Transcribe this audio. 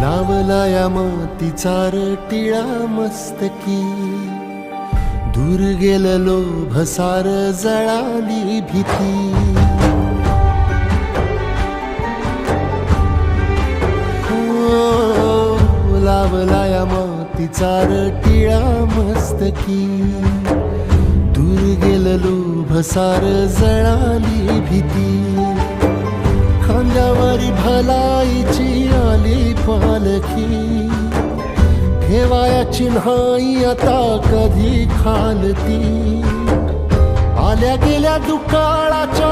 लावला या मातीचा टिळा मस्तकी, दूर गेलेलो भसार जळाली भीती. लावला या मातीचा टिळा मस्तकी, दूर गेलेलो भसार जळाली भीती. खांद्यावरी भलाईची आली पालखी, ठेवायाची नाही आता कधी खालती. आल्या गेल्या दुकाळाच्या